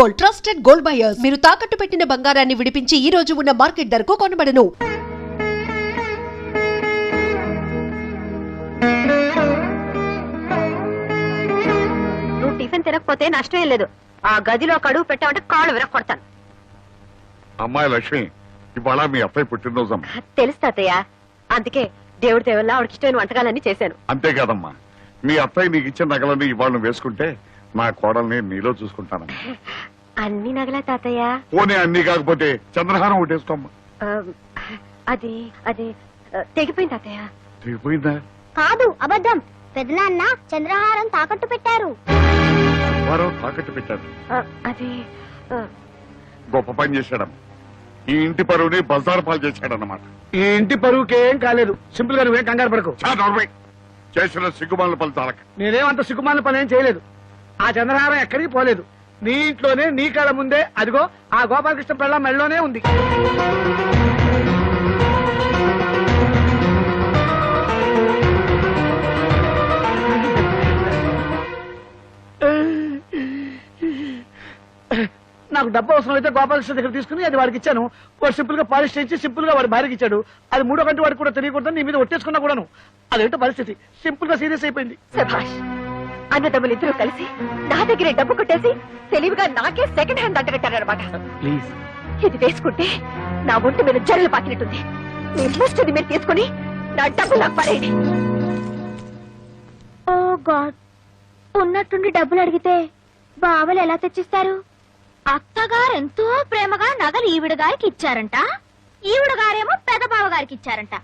Gold, trusted gold buyers. మీరు తాకట్టు పెట్టిన బంగారాన్ని విడిపించి ఈ రోజు ఉన్న మార్కెట్ ధరకు కొనబడను. నువ్వు టిఫిన్ తినకపోతే నష్టమే లేదు. ఆ గదిలో కడుగు పెట్టామంటే కాళ్ళు విరగొడతాను. అమ్మాయి లక్ష్మి, ఇవాళ మీ అబ్బాయి పుట్టినరోజు. తెలుసు తాతయ్య, అందుకే దేవుడి దేవల్ల ఆవిడకి ఇష్టమైన వంటకాలన్నీ చేశాను. అంతేకాదమ్మా, మీ అత్తయ్య నీకు ఇచ్చిన నగలన్నీ ఇవాళ వేసుకుంటే నా కోడల్ని నీలో చూసుకుంటాను. అన్ని నగలా తాతయ్య? పోనీ అన్ని కాకపోతే చంద్రహారం ఒకటేసుకోమ్మా. అది అది తెగిపోయింది తాతయ్య. తెగిపోయిందా? కాదు, అబద్ధం. పెదనాన్న చంద్రహారం తాకట్టు పెట్టారు. వారు తాకట్టు పెట్టారు. అది గొప్ప పని చేశాడమ్మా. ఈ ఇంటి పరువుని బజారు పాలు చేశాడన్నమాట. ఈ ఇంటి పరువుకి ఏం కాలేదు. సింపుల్ గా నువ్వేం కంగారు పడకు. చేసిన సిగ్గుమాల ఫలితాలకు నేనేమంత సిగ్గుమాలిన పని ఏం చేయలేదు. ఆ చంద్రహారం ఎక్కడికి పోలేదు. నీ ఇంట్లోనే, నీ కళ్ళ ముందే అదిగో ఆ గోపాలకృష్ణ పిల్ల మెళ్ళలోనే ఉంది. నాకు డబ్బు అవసరం అయితే గోపాలకృష్ణ దగ్గర తీసుకుని అది వాడికి ఇచ్చాను. వాడు సింపుల్ గా పాలిష్ చేయించి సింపుల్ గా వాడి భార్యకి ఇచ్చాడు. అది మూడో గంట వాడికి కూడా తెలియకూడదు. నీ మీద ఒట్టేసుకున్నా కూడాను. అదేంటో పరిస్థితి సింపుల్ గా సీరియస్ అయిపోయింది. సుభాష్, అన్నదమ్ములు ఇద్దరు కలిసి నా దగ్గరే డబ్బు కొట్టేసి తెలివిగా నాకే సెకండ్ హ్యాండ్ అంటగట్టారనమాట. ప్లీజ్, ఇది వేసుకుంటే నా ఒంటి మీద జరలు పాకినట్టుంది. మీ ముష్టిది మీరు తీసుకుని నా డబ్బు నాకు పడేయండి. ఓ గాడ్, ఉన్నట్టుండి డబ్బులు అడిగితే బావలు ఎలా తెచ్చిస్తారు? అత్తగారు ఎంతో ప్రేమగా నగలు ఈవిడ గారికి ఇచ్చారంట. ఈవిడ గారేమో పెద్ద బావ గారికి ఇచ్చారంట.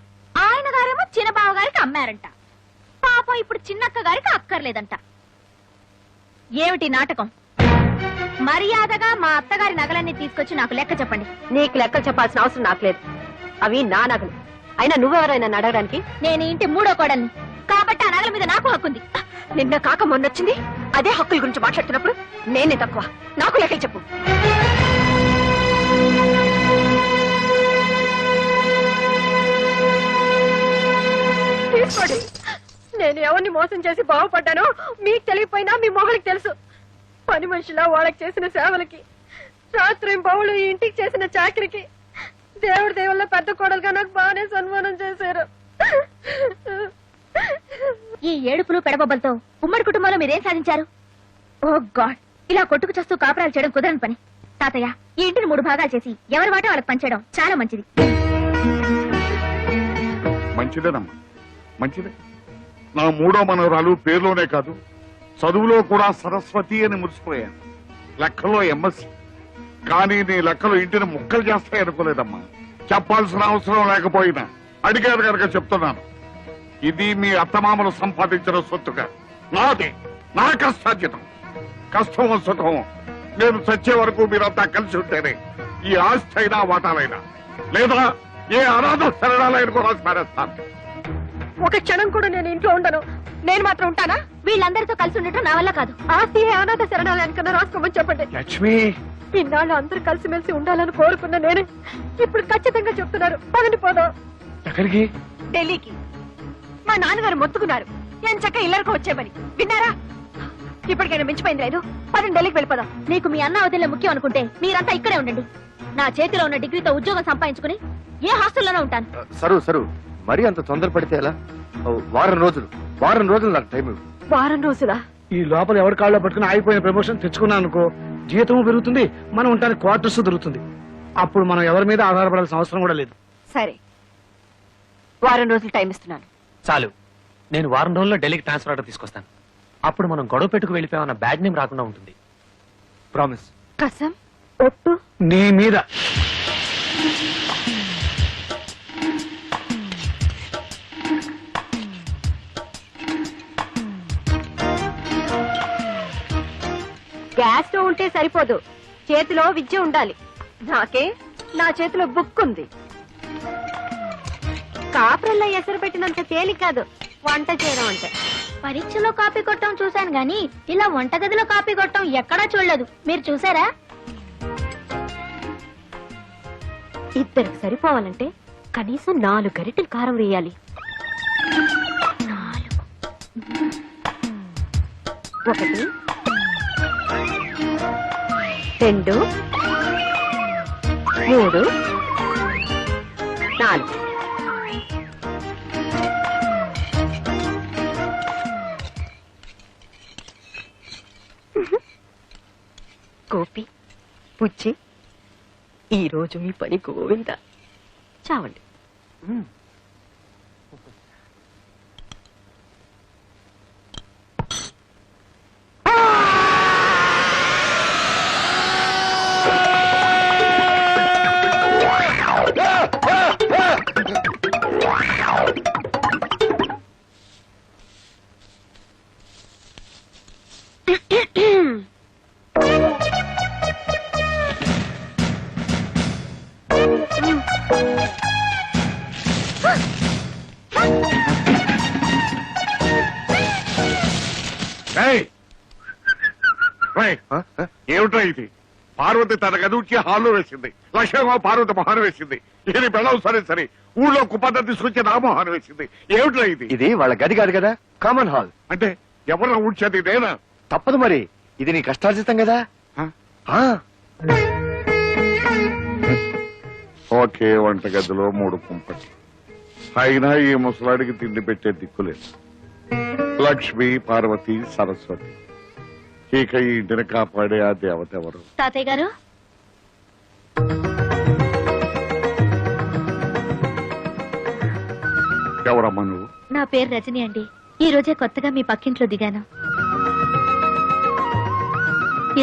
ఆయన గారేమో చిన్న బావ గారికి అమ్మారంట. పాపం ఇప్పుడు చిన్నక్క గారికి అక్కర్లేదంట. ఏమిటి నాటకం? మర్యాదగా మా అత్తగారి నగలన్నీ తీసుకొచ్చి నాకు లెక్క చెప్పండి. నీకు లెక్కలు చెప్పాల్సిన అవసరం నాకు లేదు. అవి నా నగలు. అయినా నువ్వెవరైనా అడగడానికి? నేను ఇంటి మూడో కోడల్ని కాబట్టి ఆ నగల మీద నాకు హక్కుంది. నిన్న కాక మొన్నొచ్చింది. అదే హక్కుల గురించి మాట్లాడుతున్నప్పుడు నేనే తక్కువ. నాకు లెక్కలు చెప్పు. తీసుకోండి. నేను ఎవరిని మోసం చేసి బాగుపడ్డానో మీకు తెలియపోయినా మీ మొగలికి తెలుసు. పని మనిషిలా వాళ్ళకి చేసిన సేవలకి, రాత్రి బావులు ఈ ఇంటికి చేసిన చాకరికి దేవుడి దేవుళ్ళ పెద్ద కోడలుగా నాకు బాగానే సన్మానం చేశారు. ఈ ఏడుపులు పెడబొబ్బలతో ఉమ్మడి కుటుంబంలో మీరేం సాధించారు? ఓ గాడ్, ఇలా కొట్టుకు చేస్తూ కాపురాలు చేయడం కుదరని పని. తాతయ్య, ఈ ఇంటిని 3 భాగాలు చేసి ఎవరి వాటా వాళ్ళకి పంచేయడం చాలా మంచిది. మంచిదేనమ్మా, మంచిదే. నా మూడో మనవరాలు పేరులోనే కాదు, చదువులో కూడా సరస్వతి అని మురిసిపోయాను. లెక్కలో ఎంఎస్సీ. కానీ నీ లెక్కలు ఇంటిని ముక్కలు చేస్తాయి అనుకోలేదమ్మా. చెప్పాల్సిన అవసరం లేకపోయినా అడిగారు కనుక చెప్తున్నాను. ఇది మీ అత్తమామలు సంపాదించిన సొత్తుగా నాది, నా కష్టార్జితం. కష్టమో సుఖమో నేను చచ్చే వరకు మీరంతా కలిసి ఉంటేనే ఈ ఆస్తి అయినా వాటాలైనా, లేదా ఏ అనాథ శరణాలైన కూడా స్మరిస్తాను. ఒక క్షణం కూడా నేను ఇంట్లో ఉండను. నేను మాత్రం ఉంటానా? వీళ్ళందరితో కలిసి ఉండటం నా వల్ల కాదు. ఆస్తి అనాథ శరణాలయానికన్నా రాసుకోమని చెప్పండి. లక్ష్మి, ఇన్నాళ్ళు అందరూ కలిసిమెలిసి ఉండాలని కోరుకున్న నేనే ఇప్పుడు ఖచ్చితంగా చెప్తున్నారు. పదండి పోదాం. ఎక్కడికి? ఢిల్లీకి. మా నాన్నగారు మొత్తుకున్నారు ఎంచక్క ఇల్లరికి వచ్చేమని. విన్నారా? ఇప్పటికైనా మించిపోయింది లేదు. పదండి ఢిల్లీకి వెళ్ళిపోదాం. నీకు మీ అన్న వదిలే ముఖ్యం అనుకుంటే మీరంతా ఇక్కడే ఉండండి. నా చేతిలో ఉన్న డిగ్రీతో ఉద్యోగం సంపాదించుకుని ఏ హాస్టల్లోనే ఉంటాను. సరు మరి అంత తొందరపడితే ఎలా? వారం రోజులు నాకు టైం ఇవ్వు. వారం రోజులా? ఈ లోపల ఎవరి కాళ్ళలో పట్టుకుని ఆగిపోయిన ప్రమోషన్ తెచ్చుకున్నాను అనుకో, జీతము పెరుగుతుంది, మనం ఉండడానికి క్వార్టర్స్ దొరుకుతుంది. అప్పుడు మనం ఎవరి మీద ఆధారపడాల్సిన అవసరం కూడా లేదు. సరే, వారం రోజులు టైం ఇస్తున్నాను. చాలు. నేను వారం రోజుల్లో ఢిల్లీకి ట్రాన్స్ఫర్ ఆర్డర్ తీసుకొస్తాను. అప్పుడు మనం గొడవ పెట్టుకు వెళ్ళిపోయామన్న బ్యాడ్ నేమ్ రాకుండా ఉంటుంది. ప్రామిస్. కసం ఒట్టు నీ మీద. గ్యాస్ స్టవ్ ఉంటే సరిపోదు, చేతిలో విద్య ఉండాలి. నాకే నా చేతిలో బుక్ ఉంది. కాపురల్లో ఎసరు పెట్టినంత తేలిక కాదు వంట చేయడం అంటే. పరీక్షలో కాపీ కొట్టడం చూశాను గానీ ఇలా వంటగదిలో కాపీ కొట్టడం ఎక్కడా చూడలేదు. మీరు చూసారా? ఇద్దరికి సరిపోవాలంటే కనీసం 4 గరిటెలు కారం వేయాలి. 1 2 2 3 4 గోపి పుచ్చి ఈ రోజు మీ పని గోవింద చావండి. ఏయ్! ఏయ్! ఏమిట్రా ఇది? పార్వతి తన గదువుకి హాల్లో వేసింది, లక్ష్మమ్మ పార్వతి మొహాన్ని వేసింది, ఇది బెళ్ళం సరే సరే ఊళ్ళో కుప్పంతా తీసుకొచ్చి నా మొహాన్ని వేసింది. ఏమిట్రా ఇది? ఇది వాళ్ళ గది కాదు కదా, కామన్ హాల్. అంటే ఎవరన్నా ఊడ్చేది నేనా? తప్పదు మరి, ఇది నీ కష్టార్జితం కదా. ఆ, ఒకే వంటగదిలో 3 కుంపట్లు, అయినా ఈ ముసలాడికి తిండి పెట్టే దిక్కులేదు. లక్ష్మి, పార్వతి, సరస్వతి, ఇక ఈ ఇంటిని కాపాడే ఆ దేవత ఎవరు? తాతయ్య గారు, ఎవరమ్మా నువ్వు? నా పేరు రజని అండి. ఈ రోజే కొత్తగా మీ పక్కింట్లో దిగాను.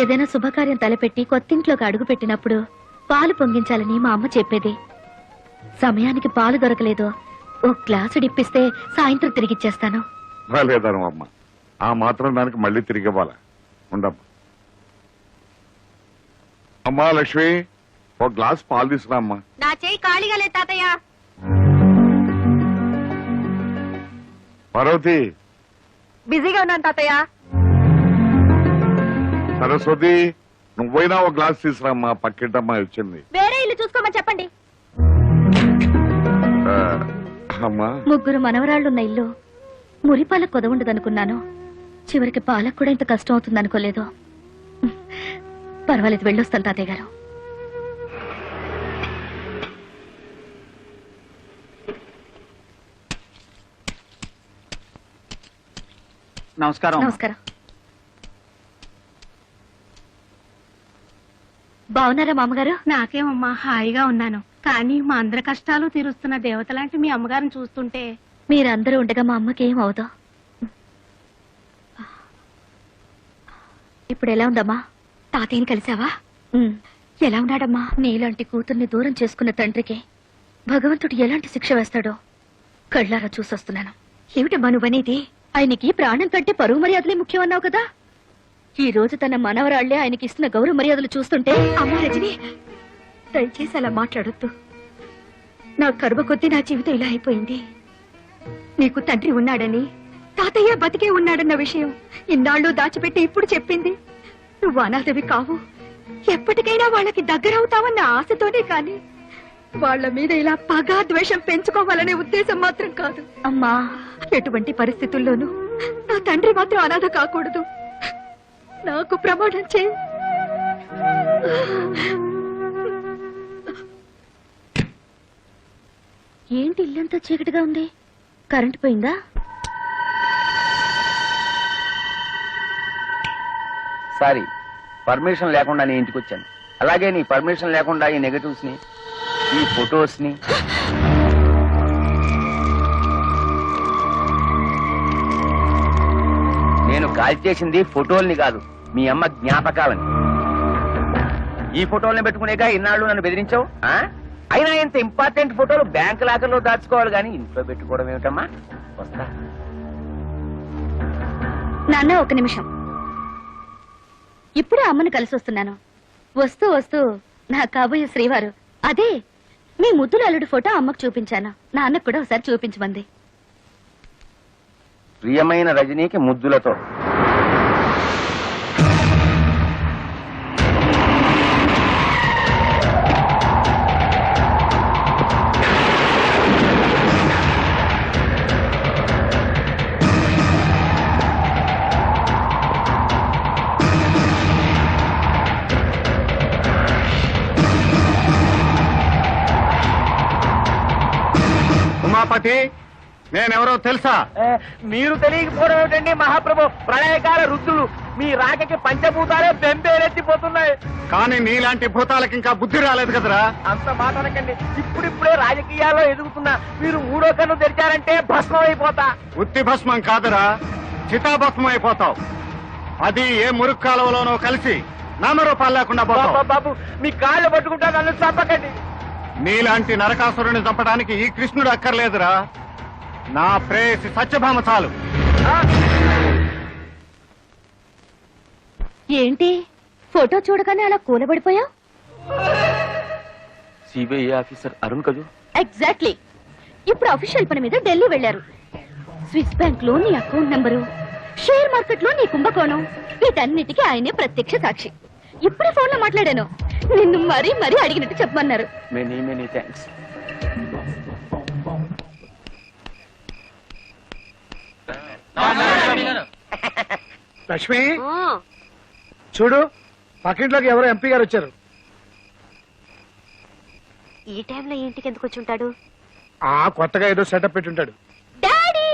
ఏదైనా శుభకార్యం తలపెట్టి కొత్తింట్లోకి అడుగు పెట్టినప్పుడు పాలు పొంగించాలని మా అమ్మ చెప్పేది. సమయానికి పాలు దొరకలేదు, ఓ గ్లాసు డిప్పిస్తే సాయంత్రం తిరిగిచ్చేస్తాను. లేదను అమ్మ, ఆ మాత్రం దానికి మళ్ళీ తిరిగి ఇవ్వాలా? ఉండమ్మా. అమ్మా లక్ష్మి, ఒక గ్లాస్ పాలు తీసుకురా అమ్మా. నా చేయి ఖాళీగా లేదు తాతయ్య. పార్వతి, బిజీగా ఉన్నాను తాతయ్య. సరస్వతి, నువ్వైనా ఒక గ్లాస్ తీసుకురామ్మా, పక్కింటమ్మా వచ్చింది. వేరే ఇల్లు చూసుకోమని చెప్పండి. ఆ, అమ్మా ముగ్గురు మనవరాళ్లున్న ఇల్లు మురిపాలకు కొదవుండదనుకున్నాను. చివరికి పాలకు కూడా ఇంత కష్టం అవుతుంది అనుకోలేదు. పర్వాలేదు, వెళ్ళొస్తాను తాతయ్య గారు. నమస్కారం. నమస్కారం. బాగున్నారా మామగారు? నాకేమమ్మా, హాయిగా ఉన్నాను. కానీ మా అందరి కష్టాలు తీరుస్తున్న దేవత లాంటి మీ అమ్మగారిని చూస్తుంటే మీరందరూ ఉండగా మా అమ్మకి ఏం అవదు. ఇప్పుడు ఎలా ఉందమ్మా? తాతయ్యని కలిసావా? ఎలా ఉన్నాడమ్మా? నీలాంటి కూతుర్ని దూరం చేసుకున్న తండ్రికి భగవంతుడు ఎలాంటి శిక్ష వేస్తాడో కళ్ళారా చూసొస్తున్నాను. ఏమిటమ్మా నువ్వనేది? ఆయనకి ప్రాణం కంటే పరువు మర్యాదలే ముఖ్యం అన్నావు కదా. ఈ రోజు తన మనవరాళ్లే ఆయనకి ఇస్తున్న గౌరవ మర్యాదలు చూస్తుంటే, అమ్మా రజని, దయచేసి అలా మాట్లాడొద్దు. నా కరువ కొద్దీ నా జీవితం ఇలా అయిపోయింది. నీకు తండ్రి ఉన్నాడని, తాతయ్య బతికే ఉన్నాడన్న విషయం ఇన్నాళ్ళు దాచిపెట్టి ఇప్పుడు చెప్పింది. నువ్వు అనాథవి కావు, ఎప్పటికైనా వాళ్ళకి దగ్గరవుతావన్న ఆశతోనే కాని వాళ్ళ మీద ఇలా పగా ద్వేషం పెంచుకోవాలనే ఉద్దేశం మాత్రం కాదు. అమ్మా, ఎటువంటి పరిస్థితుల్లోనూ నా తండ్రి మాత్రం అనాథ కాకూడదు. నాకు ప్రమాణం చేయి. ఏంటి ఇల్లంతా చీకటిగా ఉంది? కరెంటు పోయిందా? సారీ, పర్మిషన్ లేకుండా నీ ఇంటికి వచ్చాను. అలాగే నీ పర్మిషన్ లేకుండా ఈ నెగటివ్స్ ని, ఈ ఫొటోస్ ని నేను కాల్ చేసింది ఫోటోల్ని కాదు, మీ అమ్మ జ్ఞాపకాలని. ఈ ఫోటోల్ని పెట్టుకునేగా ఇన్నాళ్ళు నన్ను బెదిరించావు. అయినా ఇంత ఇంపార్టెంట్ ఫోటోలు బ్యాంక్ లాకర్లో దాచుకోవాలి కానీ ఇంట్లో పెట్టుకోవడం ఏమిటమ్మా? వస్తా. నాన్న, ఒక నిమిషం. ఇప్పుడే అమ్మని కలిసి వస్తున్నాను. వస్తూ వస్తూ నా కాబోయే శ్రీవారు, అదే మీ ముద్దుల అల్లుడు ఫోటో అమ్మకు చూపించాను. నాన్నకు కూడా ఒకసారి చూపించమంది. ప్రియమైన రజనీకి ముద్దులతో. ఉమాపతి నేనెవరో తెలుసా? మీరు తెలియకపోవడం ఏమిటండి మహాప్రభు? ప్రళయకాల రుద్రులు మీ రాకకి పంచభూతాలే బెంబేలెత్తిపోతున్నాయి. కానీ నీలాంటి భూతాలకు ఇంకా బుద్ధి రాలేదు కదరా. అంత మాట అనకండి. ఇప్పుడిప్పుడే రాజకీయాల్లో ఎదుగుతున్నా మీరు మూడో కన్ను తెరిచారంటే భస్మం అయిపోతా. ఉత్తి భస్మం కాదురా, చితాభస్మం అయిపోతావు. అది ఏ మురుగు కాలువలోనో కలిసి నామరూపాలు లేకుండా పోతావు. బాబు మీ కాళ్ళు పట్టుకుంటా నన్ను చంపకండి. నీలాంటి నరకాసురుని చంపడానికి ఈ కృష్ణుడు అక్కర్లేదురా, నా ప్రేయసి సత్యభామ చాలు. ఏంటి ఫోటో చూడగానే అలా కూలబడిపోయావు? సిబిఐ ఆఫీసర్ అరుణ్ కదూ? ఎగ్జాక్ట్లీ. ఇప్పుడు అఫీషియల్ పని మీద ఢిల్లీ వెళ్లారు. స్విస్ బ్యాంక్ లో నీ అకౌంట్ నంబరు, షేర్ మార్కెట్ లో నీ కుంభకోణం, వీటన్నిటికీ ఆయనే ప్రత్యక్ష సాక్షి. ఇప్పుడే ఫోన్ లో మాట్లాడాను. నిన్ను మరీ మరీ అడిగినట్టు చెప్పమన్నారు. Many many thanks. లక్ష్మి చూడు, పక్కింట్లోకి ఎవరో ఎంపీ గారు వచ్చారు. ఈ టైంలో ఇంటికి ఎందుకు వచ్చి ఉంటాడు? కొత్తగా ఏదో సెటప్ పెట్టుంటాడు. డాడీ,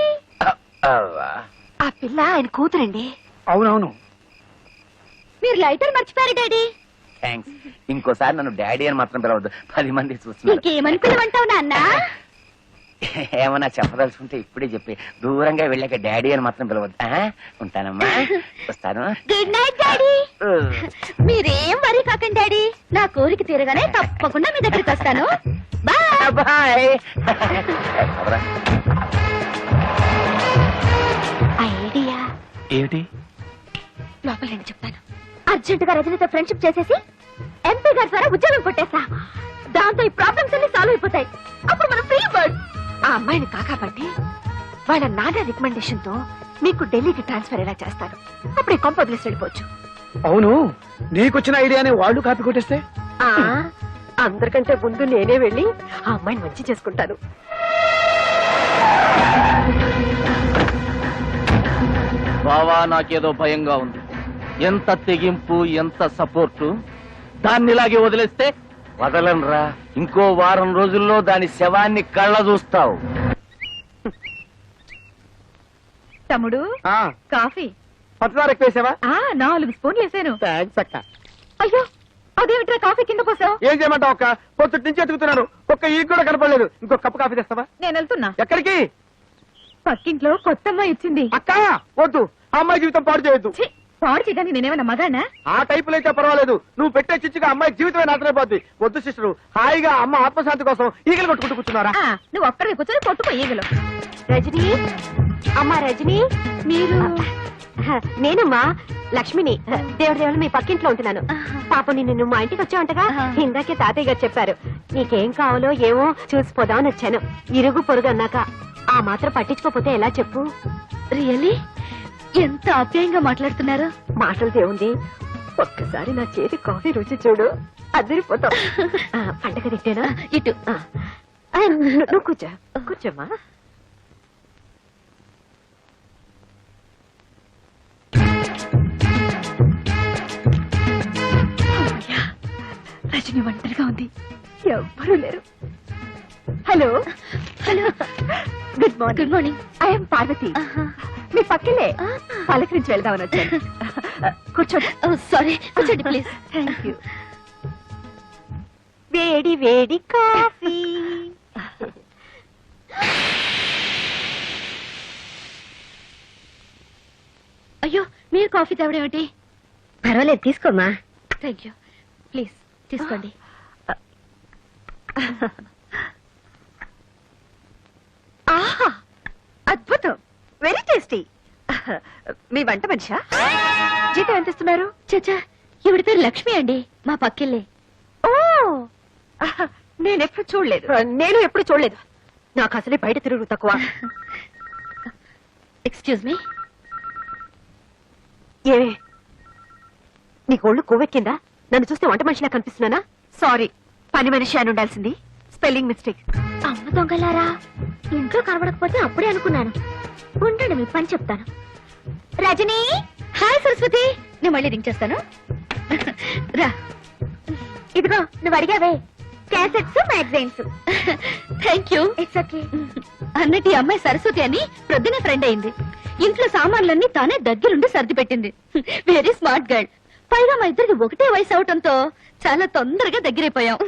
ఆ పిల్ల ఆయన కూతురండి. అవునవును. మీరు లైటర్ మర్చిపోయారు డాడీ. థ్యాంక్స్. ఇంకోసారి నన్ను డాడీ అని మాత్రం పిలవద్దు, 10 మంది చూస్తున్నారు. ఇంకేమని పిలవంటావు నాన్న? ఏమన్నా చెప్పదలుచుకుంటే ఇప్పుడే చెప్పి దూరంగా వెళ్ళాక డాడీ అని మాత్రం పిలవద్దు. ఉంటానమ్మా, వస్తాను. Good night daddy. మీరేం వరీ కాకండి డాడీ, నా కోరిక తీరగానే తప్పకుండా మీ దగ్గరికి వస్తాను. Bye bye. ఐడియా ఏమిటి? లోపల రండి చెప్తాను. అర్జెంట్ గా రజనీతో ఫ్రెండ్షిప్ చేసేసి ఎంపీ గారి ద్వారా ఉద్యోగం కొట్టేస్తా. దాంతో ఈ ప్రాబ్లమ్స్ అన్ని సాల్వ్ అయిపోతాయి. అప్పుడు మనం ఫ్రీ బర్డ్. ఆ అమ్మాయిని కాకాపట్టి వాళ్ళ నాన్న రికమెండేషన్ తో మీకు ఢిల్లీకి ట్రాన్స్ఫర్ ఎలా చేస్తారు? అప్పుడు ఈ కొంప వదిలేసి వెళ్ళిపోవచ్చు. అవును, నీకొచ్చిన ఐడియాని వాళ్ళు కాపీ కొట్టేస్తే? అందరికంటే ముందు నేనే వెళ్ళి ఆ అమ్మాయిని మంచి చేసుకుంటాను. బావా, నాకేదో భయంగా ఉంది. ఎంత తెగింపు, ఎంత సపోర్టు. దాన్ని ఇలాగే వదిలేస్తే వదలనరా, ఇంకో వారం రోజుల్లో దాని శవాన్ని కళ్ళ చూస్తావు. తమ్ముడు, కాఫీ పచ్చదార ఎక్కువేసావా? 4 స్పూన్లు వేసాను. థ్యాంక్స్ అక్క. అయ్యో, అదేమిట్రా కాఫీ కింద పోసావు? ఏం చేయమంటావు అక్క? పొద్దుటి నుంచి ఎతుకుతున్నాను, ఒక్క ఈ కూడా కనపడలేదు. ఇంకో కప్పు కాఫీ తెస్తావా? నేను వెళ్తున్నా. ఎక్కడికి? పక్కింట్లో కొత్త అమ్మాయి ఇచ్చింది. అక్క వద్దు, ఆ అమ్మాయి జీవితం పాడు చేయొద్దు. పాడు చేయడానికి నేనేమన్నా మగానా? ఆ టైపులో అయితే పర్వాలేదు, నువ్వు పెట్టే చిచ్చుగా అమ్మాయి జీవితమే నాశనైపోద్ది. వద్దు సిస్టరు, హాయిగా అమ్మ ఆత్మశాంతి కోసం ఈగలు కొట్టుకుంటూ కూర్చున్నారా? నువ్వు ఒక్కడికి కూర్చొని కొట్టుకో ఈగలు. రజనీ, అమ్మా రజనీ, మీరు? నేనమ్మా లక్ష్మిని. దేవుడి మీ పక్కింట్లో ఉంటున్నాను. పాప నిన్ను మా ఇంటికి వచ్చావంటగా? ఇందాకే తాతయ్య గారు చెప్పారు. నీకేం కావాలో ఏమో చూసిపోదామని వచ్చాను. ఇరుగు పొరుగు అన్నాక ఆ మాత్రం పట్టించుకోపోతే ఎలా చెప్పు? రియల్లీ ఎంత ఆప్యాయంగా మాట్లాడుతున్నారు. మాటలు దేవుంది, ఒక్కసారి నా చేతి కాఫీ రుచి చూడు, అదిరిపోతావు. పండగ తిట్టేనా? ఇటు నువ్వు కూర్చో, కూర్చోమ్మా. రజని ఒంటరిగా ఉంది, ఎవ్వరూ లేరు. Hello hello, good morning. Good morning. I'm Parvati, మీ పక్కనే పలకరించి వెళ్దామని వచ్చాను. కూర్చోండి. సారీ, కూర్చోండి ప్లీజ్. Thank you. వేడి వేడి కాఫీ. అయ్యో, మీరు కాఫీ తాగడేమిటి? పర్వాలేదు, తీసుకోమ్మా. Thank you. ప్లీజ్ తీసుకోండి. ఆహా, అద్భుతం, వెరీ టేస్టీ. మీ వంట మనిషా? జీతం ఎంత ఇస్తున్నారు? చచ్చా, ఈవిడ పేరు లక్ష్మి అండి, మా పక్కిల్లే. ఓ, నేను ఎప్పుడు చూడలేదు. నేను ఎప్పుడు చూడలేదు. నాకు అసలే బయట తిరుగు తక్కువ. Excuse me. ఏమే, నీకు ఒళ్ళు కొవ్వెక్కిందా? నన్ను చూస్తే వంట మనిషిలా కనిపిస్తున్నానా? సారీ, పని మనిషి అని ఉండాల్సింది, స్పెల్లింగ్ మిస్టేక్. అమ్మ దొంగలారా, ఇంట్లో కనబడకపోతే అప్పుడే అనుకున్నాను. ఉండండి, మీ పని చెప్తాను. రజనీ. హాయ్ సరస్వతి, నేను మళ్ళీ రింగ్ చేస్తాను. రా. ఇదిగో, నువ్వు అడిగావే, cassettes magazines. Thank you. It's okay. అన్నట్టు ఈ అమ్మాయి సరస్వతి అని ప్రొద్దునే ఫ్రెండ్ అయింది. ఇంట్లో సామాన్లన్నీ తానే దగ్గరుండి సర్ది పెట్టింది. Very smart girl. పైగా మా ఇద్దరికి ఒకటే వయసు అవటంతో చాలా తొందరగా దగ్గరైపోయాం.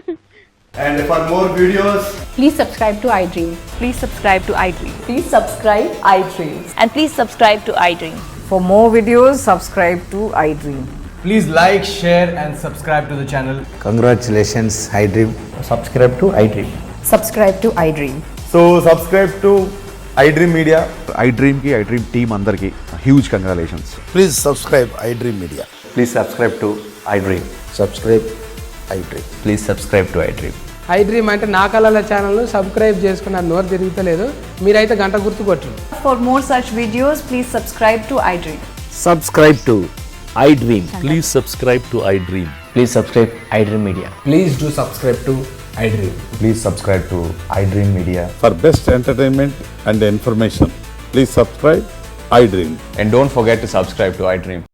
And for more videos, Please subscribe to iDream. Please subscribe to iDream. Please subscribe iDream. And please subscribe to iDream. For more videos, subscribe to iDream. please like, share and subscribe to the channel. Congratulations, iDream. Subscribe to iDream. Subscribe to iDream. So subscribe to iDream Media. iDream కి iDream team అందరికి huge congratulations. Please subscribe iDream Media. Please subscribe to iDream. Subscribe iDream. Please subscribe to iDream. iDream అంటే నా కళల channel subscribe చేసుకున్న నోరు తిరుగుతలేదు. మీరైతే గంట గుర్తు కొట్టండి. For more such videos, please subscribe to iDream. Subscribe to iDream. Please subscribe to iDream. Please subscribe iDream Media. Please do subscribe to iDream. Please subscribe to iDream Media. For best entertainment and information, please subscribe iDream. And don't forget to subscribe to iDream.